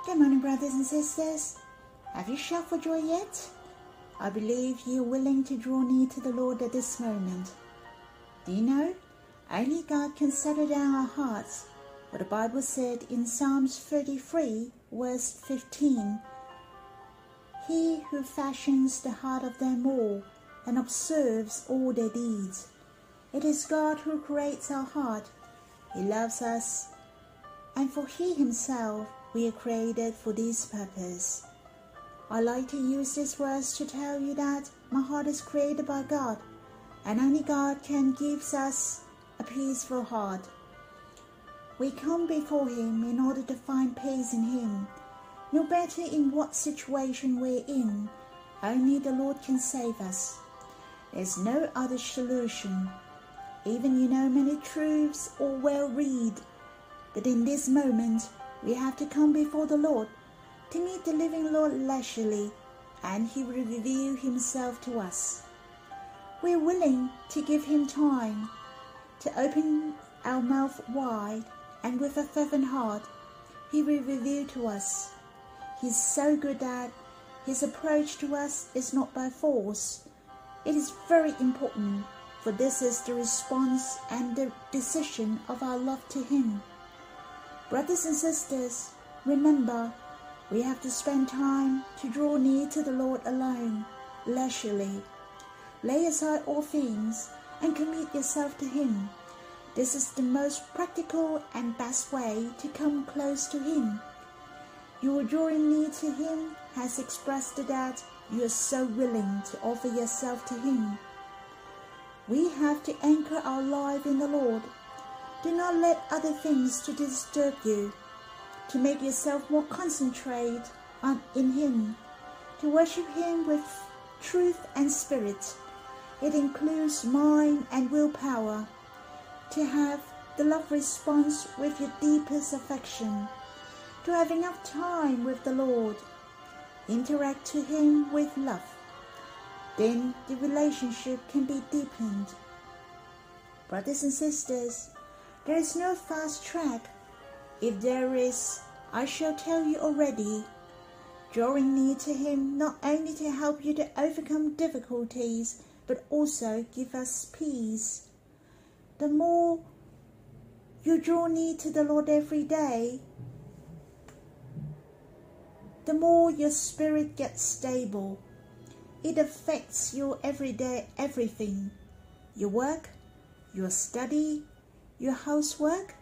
Good morning, brothers and sisters. Have you shouted for joy yet? I believe you are willing to draw near to the Lord at this moment. Do you know? Only God can settle down our hearts. What the Bible said in Psalms 33, verse 15. He who fashions the heart of them all and observes all their deeds. It is God who creates our heart. He loves us, and for He Himself we are created for this purpose. I like to use this verse to tell you that my heart is created by God, and only God can give us a peaceful heart. We come before Him in order to find peace in Him. No matter in what situation we're in, only the Lord can save us. There's no other solution. Even you know many truths or well read, but in this moment we have to come before the Lord to meet the living Lord leisurely, and He will reveal Himself to us. We're willing to give Him time to open our mouth wide, and with a fervent heart He will reveal to us. He's so good that His approach to us is not by force. It is very important, for this is the response and the decision of our love to Him. Brothers and sisters, remember, we have to spend time to draw near to the Lord alone, leisurely. Lay aside all things and commit yourself to Him. This is the most practical and best way to come close to Him. Your drawing near to Him has expressed that you are so willing to offer yourself to Him. We have to anchor our life in the Lord. Do not let other things to disturb you. To make yourself more concentrate in Him. To worship Him with truth and spirit. It includes mind and willpower. To have the love response with your deepest affection. To have enough time with the Lord. Interact to Him with love. Then the relationship can be deepened. Brothers and sisters, there is no fast track. If there is, I shall tell you already. Drawing near to Him not only to help you to overcome difficulties, but also give us peace. The more you draw near to the Lord every day, the more your spirit gets stable. It affects your everyday everything. Your work, your study, your housework,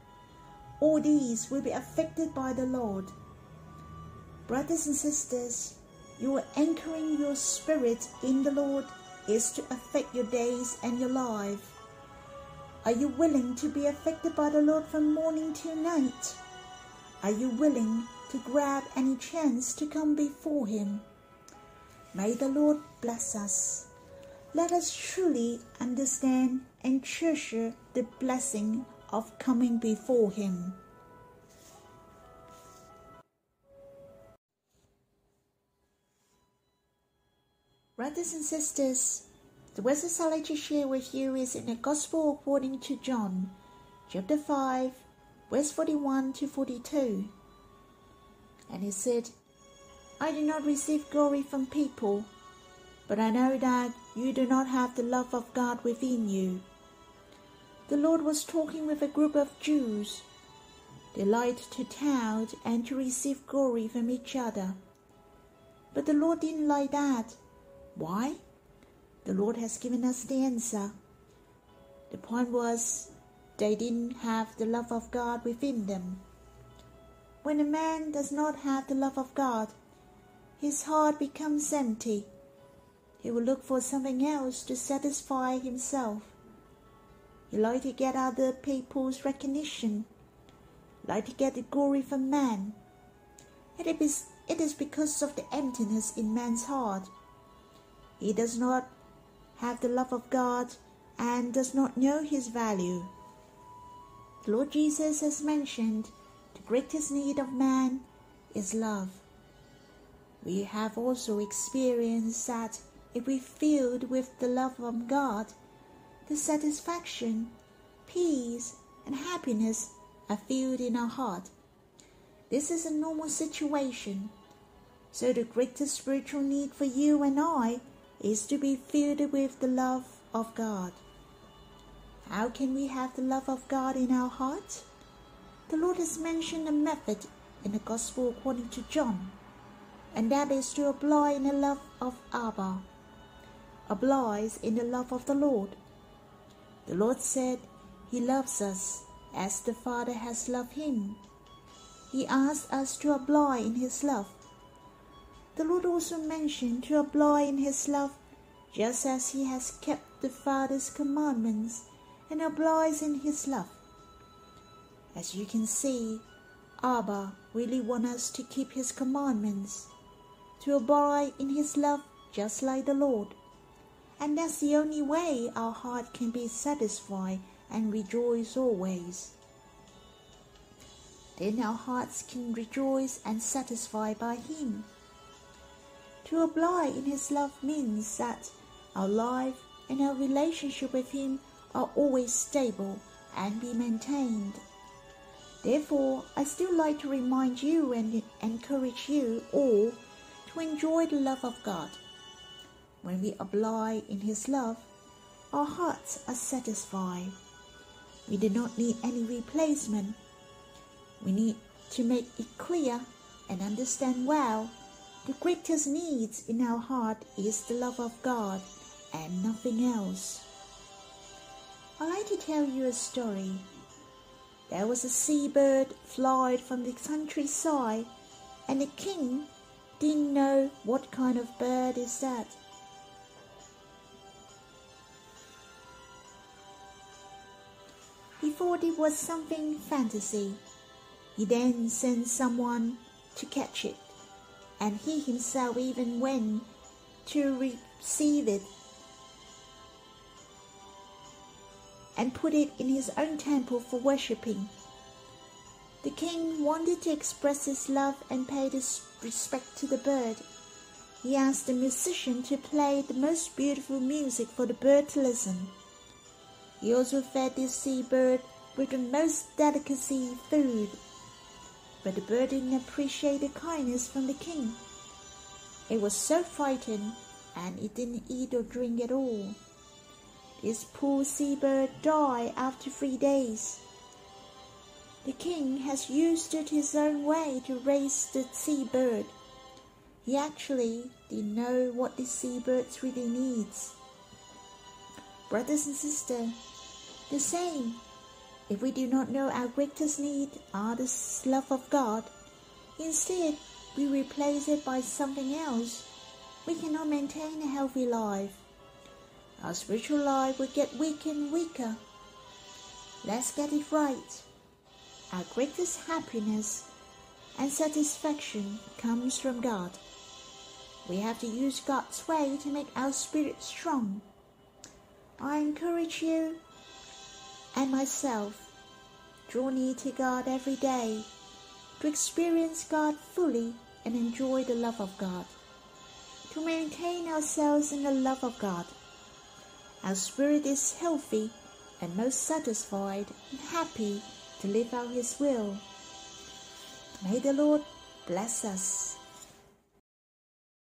all these will be affected by the Lord. Brothers and sisters, your anchoring your spirit in the Lord is to affect your days and your life. Are you willing to be affected by the Lord from morning till night? Are you willing to grab any chance to come before Him? May the Lord bless us. Let us truly understand and treasure the blessing of coming before Him. Brothers and sisters, the verses I'd like to share with you is in the Gospel according to John, chapter 5, verse 41 to 42. And He said, I do not receive glory from people, but I know that you do not have the love of God within you. The Lord was talking with a group of Jews. They liked to tout and to receive glory from each other. But the Lord didn't like that. Why? The Lord has given us the answer. The point was, they didn't have the love of God within them. When a man does not have the love of God, his heart becomes empty. He will look for something else to satisfy himself. He likes to get other people's recognition, like to get the glory from man. It is because of the emptiness in man's heart. He does not have the love of God and does not know His value. The Lord Jesus has mentioned the greatest need of man is love. We have also experienced that if we filled with the love of God, the satisfaction, peace, and happiness are filled in our heart. This is a normal situation. So the greatest spiritual need for you and I is to be filled with the love of God. How can we have the love of God in our heart? The Lord has mentioned a method in the Gospel according to John, and that is to abide in the love of Abba, abide in the love of the Lord. The Lord said He loves us as the Father has loved Him. He asks us to abide in His love. The Lord also mentioned to abide in His love just as He has kept the Father's commandments and abides in His love. As you can see, Abba really wants us to keep His commandments, to abide in His love just like the Lord. And that's the only way our heart can be satisfied and rejoice always. Then our hearts can rejoice and satisfy by Him. To abide in His love means that our life and our relationship with Him are always stable and be maintained. Therefore, I still like to remind you and encourage you all to enjoy the love of God. When we abide in His love, our hearts are satisfied. We do not need any replacement. We need to make it clear and understand well the greatest need in our heart is the love of God and nothing else. I'd like to tell you a story. There was a seabird flying from the countryside, and the king didn't know what kind of bird is that. He thought it was something fantasy. He then sent someone to catch it, and he himself even went to receive it and put it in his own temple for worshipping. The king wanted to express his love and pay his respect to the bird. He asked the musician to play the most beautiful music for the bird to listen. He also fed this seabird with the most delicacy food. But the bird didn't appreciate the kindness from the king. It was so frightened, and it didn't eat or drink at all. This poor seabird died after 3 days. The king has used it his own way to raise the seabird. He actually didn't know what the seabird really needs. Brothers and sisters, the same. If we do not know our greatest need are the love of God, instead we replace it by something else, we cannot maintain a healthy life. Our spiritual life will get weaker and weaker. Let's get it right. Our greatest happiness and satisfaction comes from God. We have to use God's way to make our spirit strong. I encourage you and myself, draw near to God every day to experience God fully and enjoy the love of God, to maintain ourselves in the love of God. Our spirit is healthy and most satisfied and happy to live out His will. May the Lord bless us.